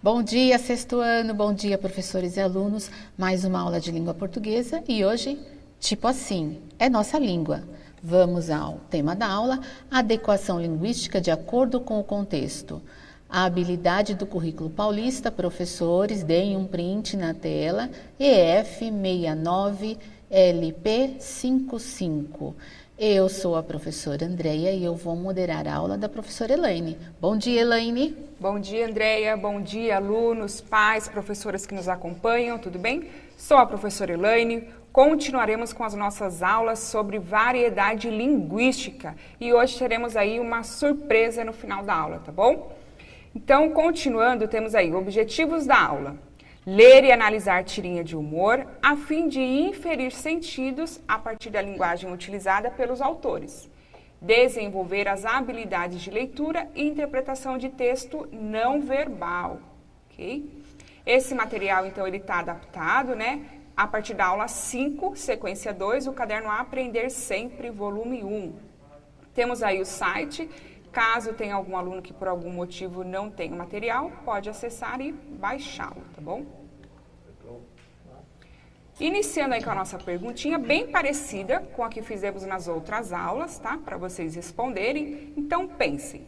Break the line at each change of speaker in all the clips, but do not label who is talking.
Bom dia, sexto ano, bom dia, professores e alunos. Mais uma aula de língua portuguesa e hoje, tipo assim, é nossa língua. Vamos ao tema da aula, adequação linguística de acordo com o contexto. A habilidade do currículo paulista, professores, deem um print na tela, EF 69 LP 55. Eu sou a professora Andreia e eu vou moderar a aula da professora Elaine. Bom dia, Elaine.
Bom dia, Andreia. Bom dia, alunos, pais, professoras que nos acompanham, tudo bem? Sou a professora Elaine. Continuaremos com as nossas aulas sobre variedade linguística e hoje teremos aí uma surpresa no final da aula, tá bom? Então, continuando, temos aí objetivos da aula. Ler e analisar tirinha de humor, a fim de inferir sentidos a partir da linguagem utilizada pelos autores. Desenvolver as habilidades de leitura e interpretação de texto não verbal, ok? Esse material, então, ele está adaptado, né? A partir da aula 5, sequência 2, o caderno Aprender Sempre, volume 1. Temos aí o site. Caso tenha algum aluno que por algum motivo não tenha o material, pode acessar e baixá-lo, tá bom? Iniciando aí com a nossa perguntinha, bem parecida com a que fizemos nas outras aulas, tá? Para vocês responderem. Então, pensem.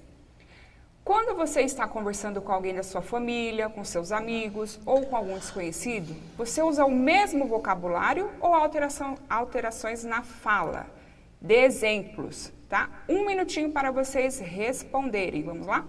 Quando você está conversando com alguém da sua família, com seus amigos ou com algum desconhecido, você usa o mesmo vocabulário ou alterações na fala? Dê exemplos. Tá? Um minutinho para vocês responderem. Vamos lá?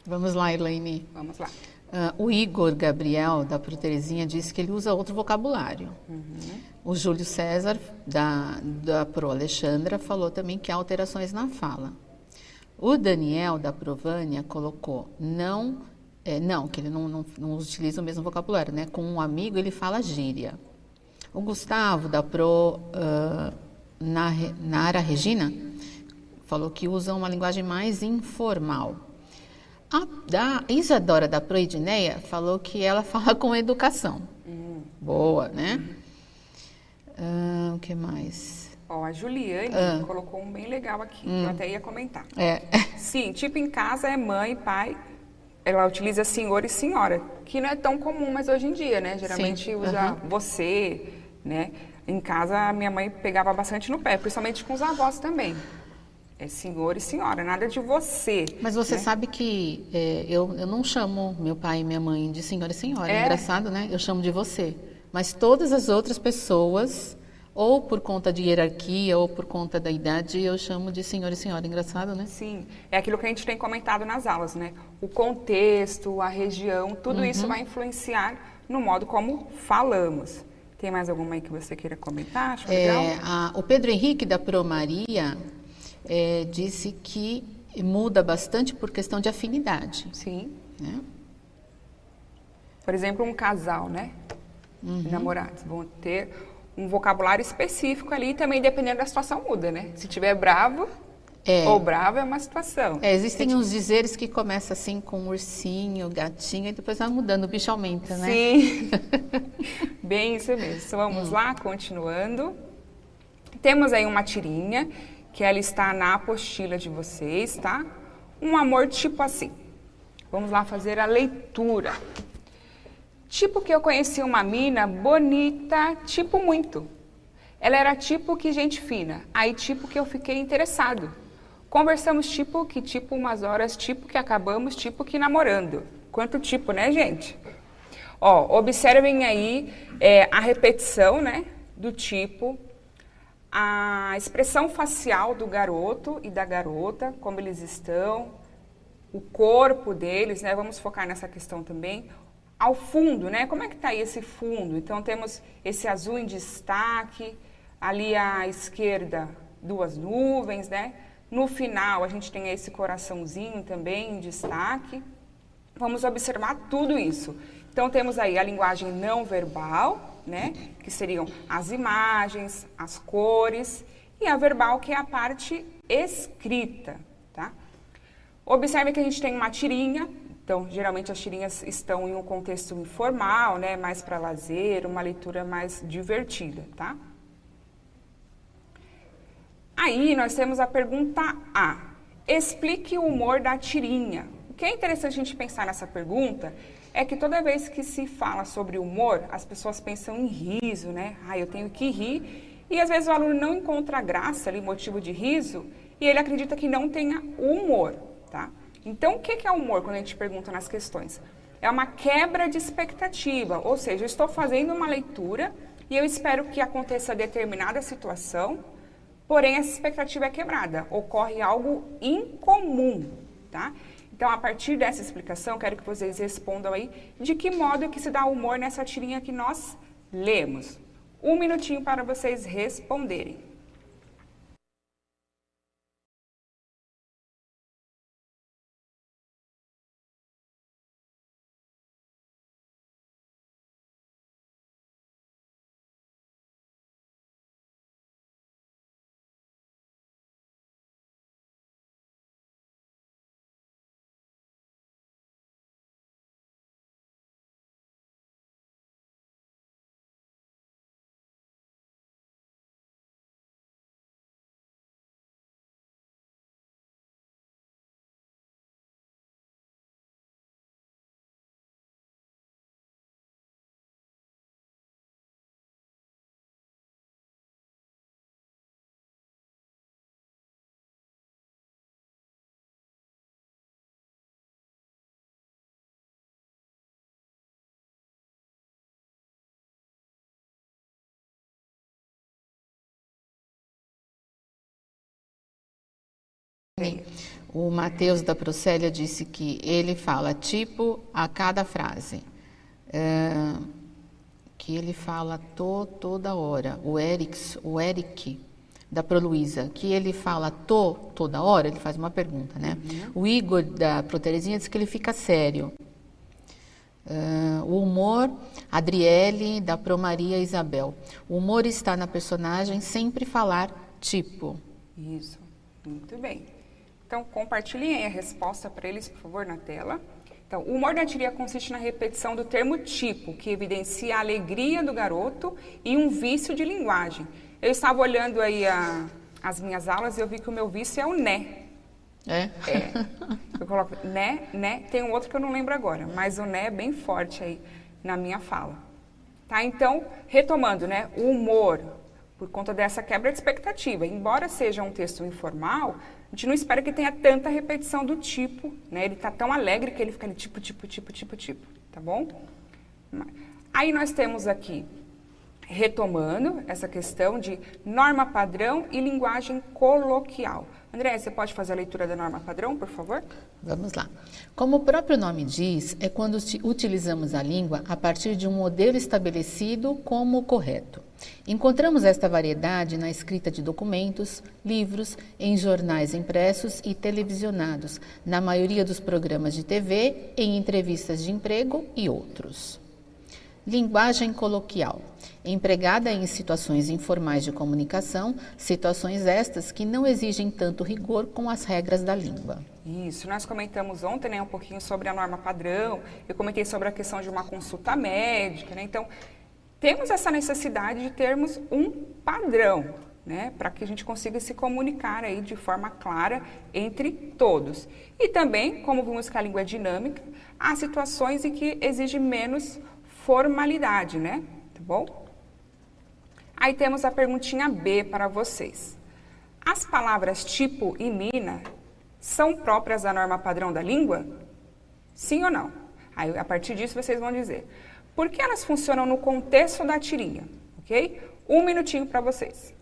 Vamos lá, Elaine.
Vamos lá.
O Igor Gabriel, da Pro Terezinha, disse que ele usa outro vocabulário. O Júlio César, da Pro Alexandra, falou também que há alterações na fala. O Daniel, da Provânia, colocou que ele não utiliza o mesmo vocabulário, né? Com um amigo ele fala gíria. O Gustavo, da Pro Nara Regina, falou que usa uma linguagem mais informal. A Isadora, da Pro Edneia, falou que ela fala com educação. Boa, né? O que mais?
Ó, a Juliane colocou um bem legal aqui, que eu até ia comentar. Sim, tipo em casa é mãe, pai, ela utiliza senhor e senhora, que não é tão comum mais hoje em dia, né? Geralmente usa você, né? Em casa, a minha mãe pegava bastante no pé, principalmente com os avós também. É senhor e senhora, nada de você.
Mas você sabe que eu não chamo meu pai e minha mãe de senhor e senhora. É engraçado, né? Eu chamo de você. Mas todas as outras pessoas, ou por conta de hierarquia, ou por conta da idade, eu chamo de senhor e senhora. Engraçado, né?
Sim. É aquilo que a gente tem comentado nas aulas, né? O contexto, a região, tudo isso vai influenciar no modo como falamos. Tem mais alguma aí que você queira comentar? Acho legal.
O Pedro Henrique, da Pro Maria, disse que muda bastante por questão de afinidade.
Sim.
Né?
Por exemplo, um casal, né? Namorados vão ter um vocabulário específico ali, também dependendo da situação muda, né? Se tiver bravo, Ou bravo é uma situação.
Existem uns dizeres que começam assim com ursinho, gatinho, e depois vai mudando, o bicho aumenta, né?
Sim, bem isso mesmo. Então, vamos lá, continuando. Temos aí uma tirinha, que ela está na apostila de vocês, tá? Um amor tipo assim. Vamos lá fazer a leitura. Tipo que eu conheci uma mina bonita, tipo muito. Ela era tipo que gente fina, aí tipo que eu fiquei interessado. Conversamos tipo umas horas, tipo que acabamos, tipo que namorando. Quanto tipo, né, gente? Ó, observem aí a repetição, né, do tipo, a expressão facial do garoto e da garota, como eles estão, o corpo deles, né, vamos focar nessa questão também. Ao fundo, né, como é que tá aí esse fundo? Então, temos esse azul em destaque, ali à esquerda, duas nuvens, né? No final, a gente tem esse coraçãozinho também em destaque. Vamos observar tudo isso. Então, temos aí a linguagem não verbal, né? Que seriam as imagens, as cores, e a verbal, que é a parte escrita, tá? Observe que a gente tem uma tirinha. Então, geralmente as tirinhas estão em um contexto informal, né? Mais para lazer, uma leitura mais divertida, tá? Aí, nós temos a pergunta A. Explique o humor da tirinha. O que é interessante a gente pensar nessa pergunta é que toda vez que se fala sobre humor, as pessoas pensam em riso, né? Eu tenho que rir. E às vezes o aluno não encontra graça ali, motivo de riso, e ele acredita que não tenha humor, tá? Então, o que é humor quando a gente pergunta nas questões? É uma quebra de expectativa, ou seja, eu estou fazendo uma leitura e eu espero que aconteça determinada situação, porém essa expectativa é quebrada, ocorre algo incomum, tá? Então, a partir dessa explicação, quero que vocês respondam aí de que modo que se dá humor nessa tirinha que nós lemos. 1 minutinho para vocês responderem.
O Matheus da Procélia disse que ele fala tipo a cada frase, que ele fala toda hora. O Eric da Proluísa, que ele fala toda hora, ele faz uma pergunta, né? O Igor da Proterezinha disse que ele fica sério. O humor, Adriele da Promaria Isabel. O humor está na personagem sempre falar tipo.
Isso, muito bem. Então, compartilhem aí a resposta para eles, por favor, na tela. Então, o humor da tirinha consiste na repetição do termo tipo, que evidencia a alegria do garoto e um vício de linguagem. Eu estava olhando aí as minhas aulas e eu vi que o meu vício é o né. Eu coloco né. Tem um outro que eu não lembro agora, mas o né é bem forte aí na minha fala. Tá? Então, retomando, né? O humor, por conta dessa quebra de expectativa. Embora seja um texto informal, a gente não espera que tenha tanta repetição do tipo, né? Ele está tão alegre que ele fica ali tipo, tá bom? Aí nós temos aqui, retomando essa questão de norma padrão e linguagem coloquial. André, você pode fazer a leitura da norma padrão, por favor?
Vamos lá. Como o próprio nome diz, é quando utilizamos a língua a partir de um modelo estabelecido como correto. Encontramos esta variedade na escrita de documentos, livros, em jornais impressos e televisionados, na maioria dos programas de TV, em entrevistas de emprego e outros. Linguagem coloquial, empregada em situações informais de comunicação, situações estas que não exigem tanto rigor com as regras da língua.
Isso, nós comentamos ontem, né, um pouquinho sobre a norma padrão, eu comentei sobre a questão de uma consulta médica, né, então temos essa necessidade de termos um padrão, né, para que a gente consiga se comunicar aí de forma clara entre todos. E também, como vimos que a língua é dinâmica, há situações em que exige menos formalidade, né, tá bom? Aí temos a perguntinha B para vocês. As palavras tipo e mina são próprias da norma padrão da língua? Sim ou não? Aí, a partir disso, vocês vão dizer. Por que elas funcionam no contexto da tirinha? Ok? 1 minutinho para vocês.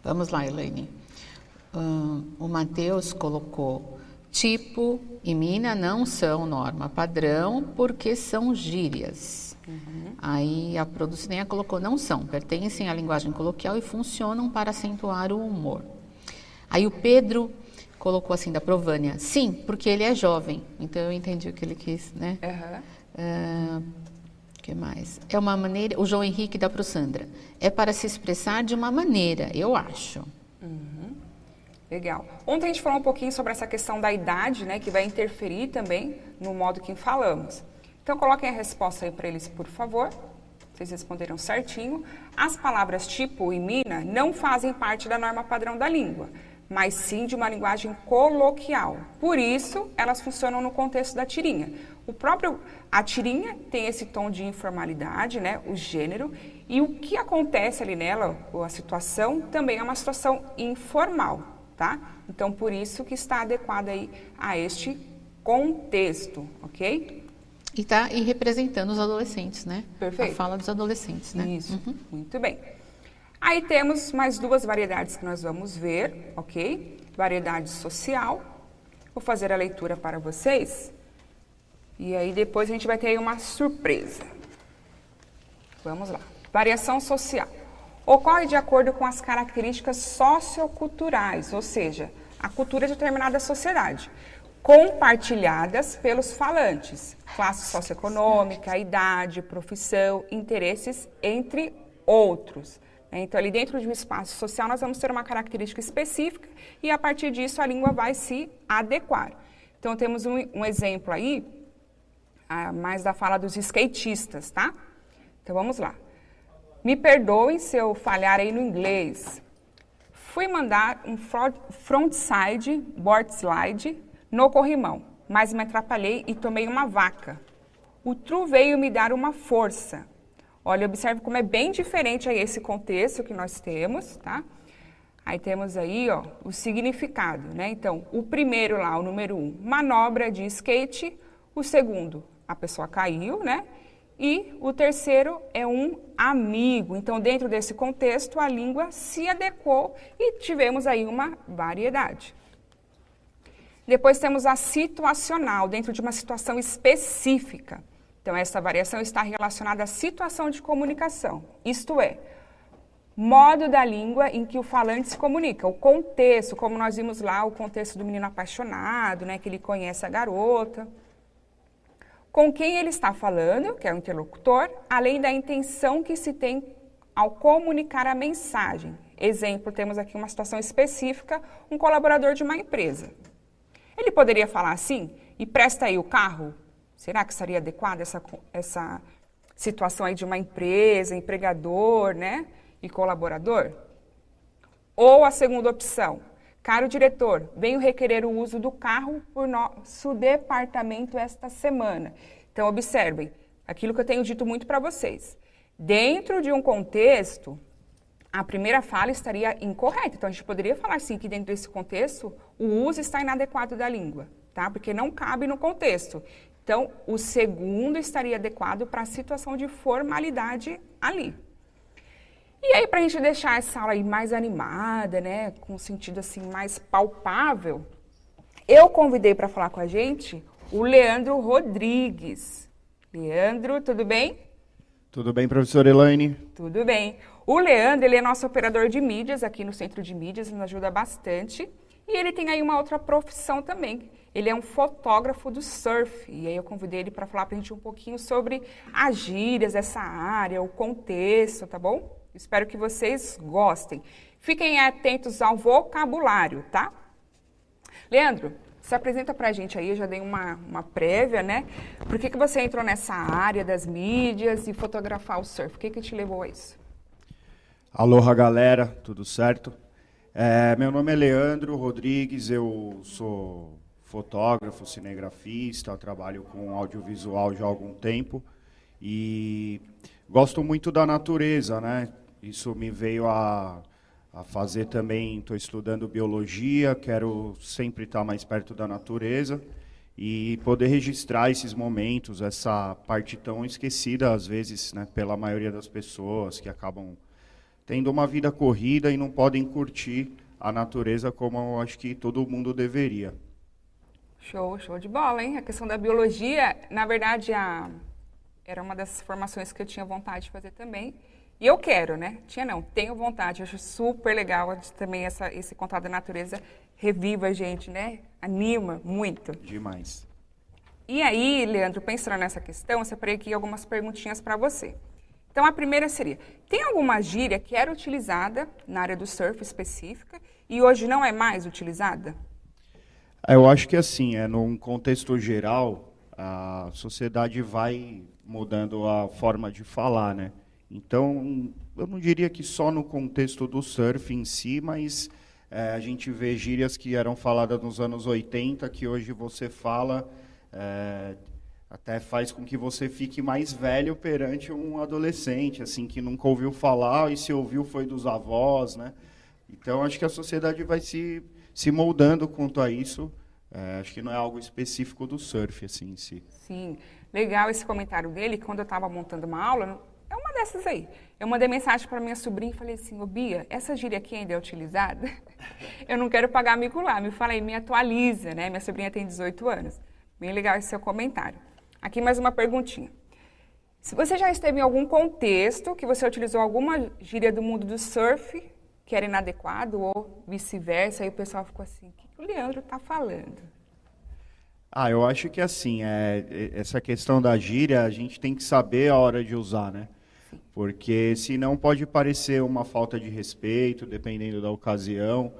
Vamos lá, Elaine. O Matheus colocou: tipo e mina não são norma padrão porque são gírias. Aí a Producineia colocou: não são, pertencem à linguagem coloquial e funcionam para acentuar o humor. Aí o Pedro colocou assim, da Provânia: sim, porque ele é jovem. Então eu entendi o que ele quis, né? Que mais? É uma maneira, o João Henrique da ProSandra, é para se expressar de uma maneira, eu acho.
Legal. Ontem a gente falou um pouquinho sobre essa questão da idade, né, que vai interferir também no modo que falamos. Então coloquem a resposta aí para eles, por favor. Vocês responderam certinho. As palavras tipo e mina não fazem parte da norma padrão da língua, mas sim de uma linguagem coloquial. Por isso, elas funcionam no contexto da tirinha. A tirinha tem esse tom de informalidade, né, o gênero, e o que acontece ali nela, ou a situação, também é uma situação informal, tá? Então, por isso que está adequada aí a este contexto, ok?
E representando os adolescentes, né?
Perfeito.
A fala dos adolescentes, né?
Isso, muito bem. Aí temos mais duas variedades que nós vamos ver, ok? Variedade social. Vou fazer a leitura para vocês. E aí depois a gente vai ter aí uma surpresa. Vamos lá. Variação social. Ocorre de acordo com as características socioculturais, ou seja, a cultura de determinada sociedade, compartilhadas pelos falantes, classe socioeconômica, idade, profissão, interesses, entre outros. Então, ali dentro de um espaço social, nós vamos ter uma característica específica e, a partir disso, a língua vai se adequar. Então, temos um exemplo aí, mais da fala dos skatistas, tá? Então, vamos lá. Me perdoem se eu falhar aí no inglês. Fui mandar um frontside board slide no corrimão, mas me atrapalhei e tomei uma vaca. O Tru veio me dar uma força. Olha, observe como é bem diferente aí esse contexto que nós temos, tá? Aí temos aí, ó, o significado, né? Então, o primeiro lá, o número 1, manobra de skate. O segundo, a pessoa caiu, né? E o terceiro é um amigo. Então, dentro desse contexto, a língua se adequou e tivemos aí uma variedade. Depois temos a situacional, dentro de uma situação específica. Então, essa variação está relacionada à situação de comunicação, isto é, modo da língua em que o falante se comunica, o contexto, como nós vimos lá, o contexto do menino apaixonado, né, que ele conhece a garota. Com quem ele está falando, que é o interlocutor, além da intenção que se tem ao comunicar a mensagem. Exemplo, temos aqui uma situação específica, um colaborador de uma empresa. Ele poderia falar assim, e presta aí o carro? Será que estaria adequada situação aí de uma empresa, empregador, né, e colaborador? Ou a segunda opção, caro diretor, venho requerer o uso do carro por nosso departamento esta semana. Então, observem, aquilo que eu tenho dito muito para vocês. Dentro de um contexto, a primeira fala estaria incorreta. Então, a gente poderia falar, sim, que dentro desse contexto, o uso está inadequado da língua, tá? Porque não cabe no contexto. Então, o segundo estaria adequado para a situação de formalidade ali. E aí, para a gente deixar essa aula aí mais animada, né, com um sentido assim mais palpável, eu convidei para falar com a gente o Leandro Rodrigues. Leandro, tudo bem?
Tudo bem, professora Elaine?
Tudo bem. O Leandro, ele é nosso operador de mídias aqui no Centro de Mídias, nos ajuda bastante. E ele tem aí uma outra profissão também. Ele é um fotógrafo do surf. E aí eu convidei ele para falar para a gente um pouquinho sobre as gírias dessa área, o contexto, tá bom? Espero que vocês gostem. Fiquem atentos ao vocabulário, tá? Leandro, se apresenta pra gente aí, eu já dei uma prévia, né? Por que você entrou nessa área das mídias e fotografar o surf? O que te levou a isso?
Aloha, galera, tudo certo? Meu nome é Leandro Rodrigues, eu sou fotógrafo, cinegrafista, trabalho com audiovisual já há algum tempo e gosto muito da natureza, né? Isso me veio a fazer também, estou estudando biologia, quero sempre estar mais perto da natureza e poder registrar esses momentos, essa parte tão esquecida, às vezes, né, pela maioria das pessoas, que acabam tendo uma vida corrida e não podem curtir a natureza como eu acho que todo mundo deveria.
Show de bola, hein? A questão da biologia, na verdade, era uma das formações que eu tinha vontade de fazer também. E eu quero, né? Tenho vontade. Eu acho super legal também esse contato da natureza. Reviva a gente, né? Anima muito.
Demais.
E aí, Leandro, pensando nessa questão, eu separei aqui algumas perguntinhas para você. Então, a primeira seria, tem alguma gíria que era utilizada na área do surf específica e hoje não é mais utilizada?
Eu acho que assim, num contexto geral, a sociedade vai mudando a forma de falar, né? Então, eu não diria que só no contexto do surf em si, mas a gente vê gírias que eram faladas nos anos 80, que hoje você fala, até faz com que você fique mais velho perante um adolescente, assim, que nunca ouviu falar, e se ouviu foi dos avós, né? Então, acho que a sociedade vai se moldando quanto a isso. Acho que não é algo específico do surf, assim, em si.
Sim, legal esse comentário dele, que quando eu estava montando uma aula, é uma dessas aí. Eu mandei mensagem para minha sobrinha e falei assim, ô Bia, essa gíria aqui ainda é utilizada? Eu não quero pagar mico lá. Me fala aí, me atualiza, né? Minha sobrinha tem 18 anos. Bem legal esse seu comentário. Aqui mais uma perguntinha. Se você já esteve em algum contexto que você utilizou alguma gíria do mundo do surf que era inadequado ou vice-versa, aí o pessoal ficou assim, o que o Leandro está falando?
Eu acho que assim, essa questão da gíria, a gente tem que saber a hora de usar, né? Porque senão pode parecer uma falta de respeito, dependendo da ocasião.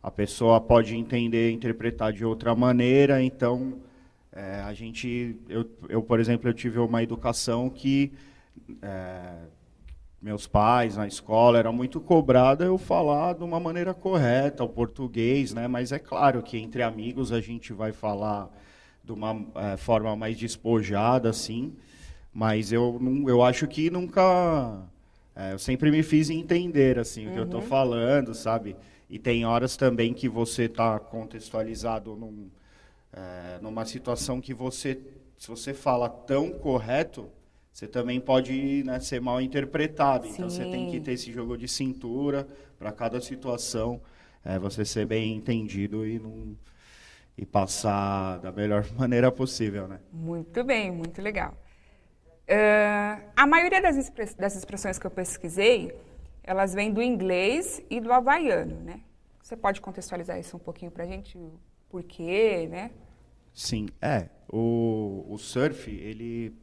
A pessoa pode entender, interpretar de outra maneira, então eu, por exemplo, eu tive uma educação que meus pais na escola era muito cobrada eu falar de uma maneira correta o português, né? Mas é claro que entre amigos a gente vai falar de uma forma mais despojada, assim. Mas eu acho que nunca... eu sempre me fiz entender, assim, o que eu estou falando, sabe? E tem horas também que você está contextualizado numa situação que se você fala tão correto, você também pode, né, ser mal interpretado. Sim. Então, você tem que ter esse jogo de cintura para cada situação, você ser bem entendido e passar da melhor maneira possível, né?
Muito bem, muito legal. A maioria das expressões que eu pesquisei, elas vêm do inglês e do havaiano, né? Você pode contextualizar isso um pouquinho para a gente? O porquê, né?
Sim, o surf, ele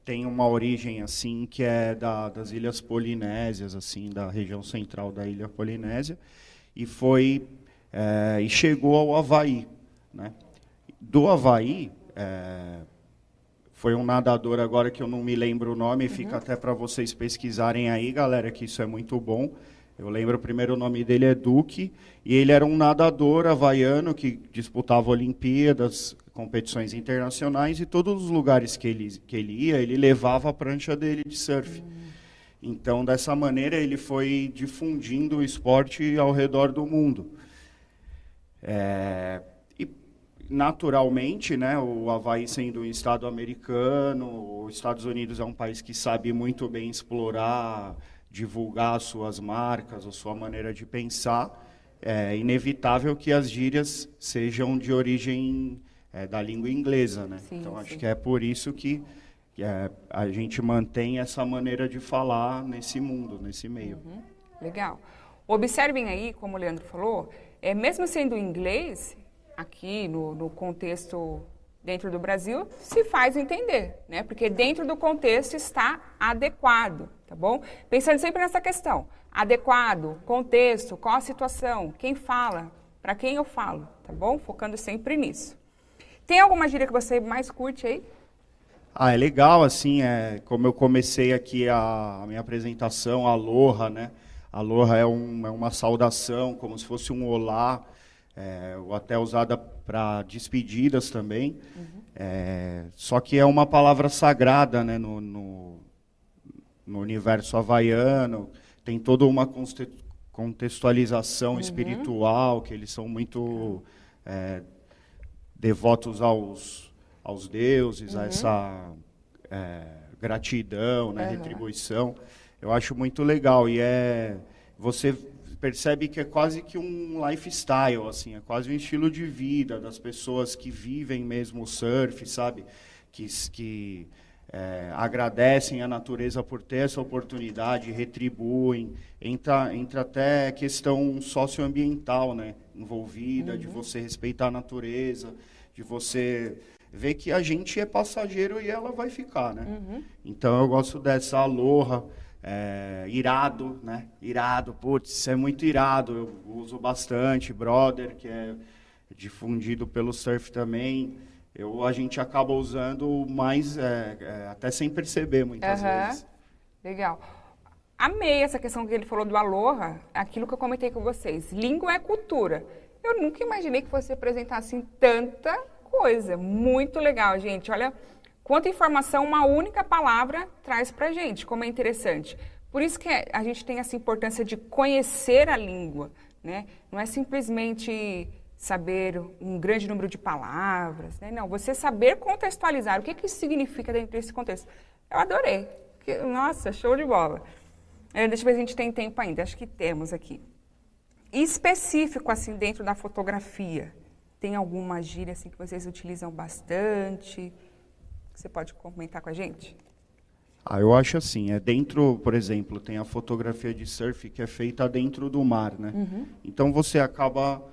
tem uma origem assim que é das Ilhas Polinésias, assim, da região central da Ilha Polinésia, e e chegou ao Havaí, né? Do Havaí foi um nadador agora que eu não me lembro o nome, fica até para vocês pesquisarem aí, galera, que isso é muito bom. Eu lembro, o primeiro nome dele é Duque, e ele era um nadador havaiano que disputava Olimpíadas, competições internacionais, e todos os lugares que ele ia, ele levava a prancha dele de surf. Então, dessa maneira, ele foi difundindo o esporte ao redor do mundo. E, naturalmente, né, o Havaí sendo um estado americano, os Estados Unidos é um país que sabe muito bem explorar, divulgar as suas marcas, a sua maneira de pensar. É inevitável que as gírias sejam de origem da língua inglesa, né?
Sim,
então,
sim.
acho que é por isso que a gente mantém essa maneira de falar nesse mundo, nesse meio.
Legal. Observem aí, como o Leandro falou, mesmo sendo inglês, aqui no contexto dentro do Brasil, se faz entender, né? Porque dentro do contexto está adequado, tá bom? Pensando sempre nessa questão, adequado, contexto, qual a situação, quem fala, para quem eu falo, tá bom? Focando sempre nisso. Tem alguma gíria que você mais curte aí?
É legal, assim, como eu comecei aqui a minha apresentação, aloha, né? Aloha é uma saudação, como se fosse um olá, ou até usada para despedidas também. Só que é uma palavra sagrada, né? No universo havaiano, tem toda uma contextualização espiritual, que eles são muito devotos aos deuses, a essa gratidão, né, retribuição. Eu acho muito legal. E você percebe que é quase que um lifestyle, assim, é quase um estilo de vida das pessoas que vivem mesmo o surf, sabe? Que agradecem a natureza por ter essa oportunidade, retribuem. Entra até questão socioambiental, né, envolvida, de você respeitar a natureza, de você ver que a gente é passageiro e ela vai ficar, né? Então eu gosto dessa aloha, irado, né? Irado, putz, isso é muito irado, eu uso bastante, brother, que é difundido pelo surf também. A gente acaba usando mais, até sem perceber muitas vezes.
Legal. Amei essa questão que ele falou do aloha, aquilo que eu comentei com vocês. Língua é cultura. Eu nunca imaginei que fosse apresentar assim tanta coisa. Muito legal, gente. Olha quanta informação uma única palavra traz pra gente, como é interessante. Por isso que a gente tem essa importância de conhecer a língua, né? Não é simplesmente saber um grande número de palavras, né? Não, você saber contextualizar o que isso significa dentro desse contexto. Eu adorei. Nossa, show de bola. Deixa eu ver se a gente tem tempo ainda. Acho que temos aqui. Específico, assim, dentro da fotografia, tem alguma gíria assim, que vocês utilizam bastante? Você pode comentar com a gente?
Eu acho assim, dentro, por exemplo, tem a fotografia de surf que é feita dentro do mar, né? Então você acaba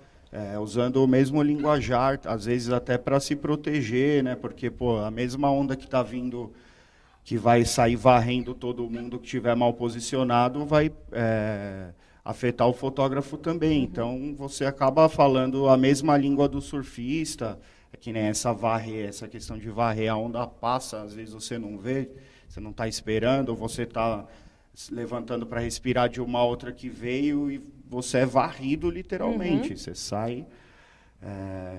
usando o mesmo linguajar, às vezes até para se proteger, né? Porque, a mesma onda que está vindo, que vai sair varrendo todo mundo que estiver mal posicionado, vai afetar o fotógrafo também. Então, você acaba falando a mesma língua do surfista, que nem essa questão de varrer, a onda passa, às vezes você não vê, você não está esperando, ou você está levantando para respirar de uma outra que veio e você é varrido literalmente, você sai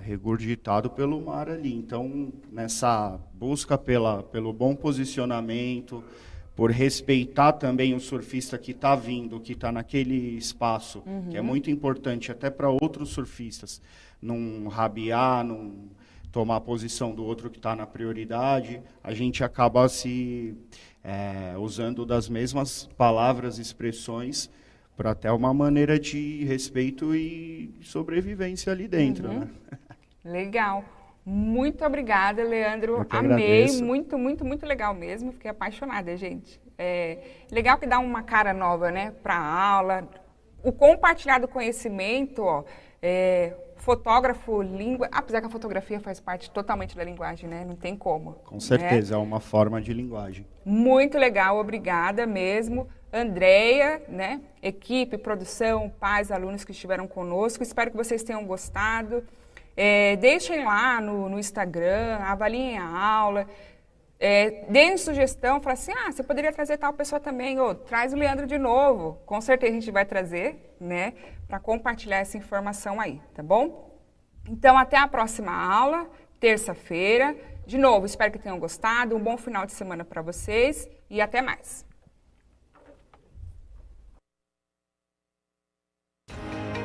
regurgitado pelo mar ali. Então, nessa busca pelo bom posicionamento, por respeitar também o surfista que está vindo, que está naquele espaço, que é muito importante até para outros surfistas, não rabiar, não tomar a posição do outro que está na prioridade, a gente acaba usando das mesmas palavras, expressões, para até uma maneira de respeito e sobrevivência ali dentro, né?
Legal. Muito obrigada, Leandro.
Eu que
amei.
agradeço.
Muito, muito, muito legal mesmo. Fiquei apaixonada, gente. Legal que dá uma cara nova, né, para a aula. O compartilhar do conhecimento, fotógrafo, língua... Apesar que a fotografia faz parte totalmente da linguagem, né? Não tem como.
Com certeza,
né?
é uma forma de linguagem.
Muito legal, obrigada mesmo. Andréia, né? Equipe, produção, pais, alunos que estiveram conosco. Espero que vocês tenham gostado. Deixem lá no Instagram, avaliem a aula. Deem sugestão, fala assim, você poderia trazer tal pessoa também, ou traz o Leandro de novo. Com certeza a gente vai trazer, né, para compartilhar essa informação aí, tá bom? Então, até a próxima aula, terça-feira. De novo, espero que tenham gostado, um bom final de semana para vocês e até mais.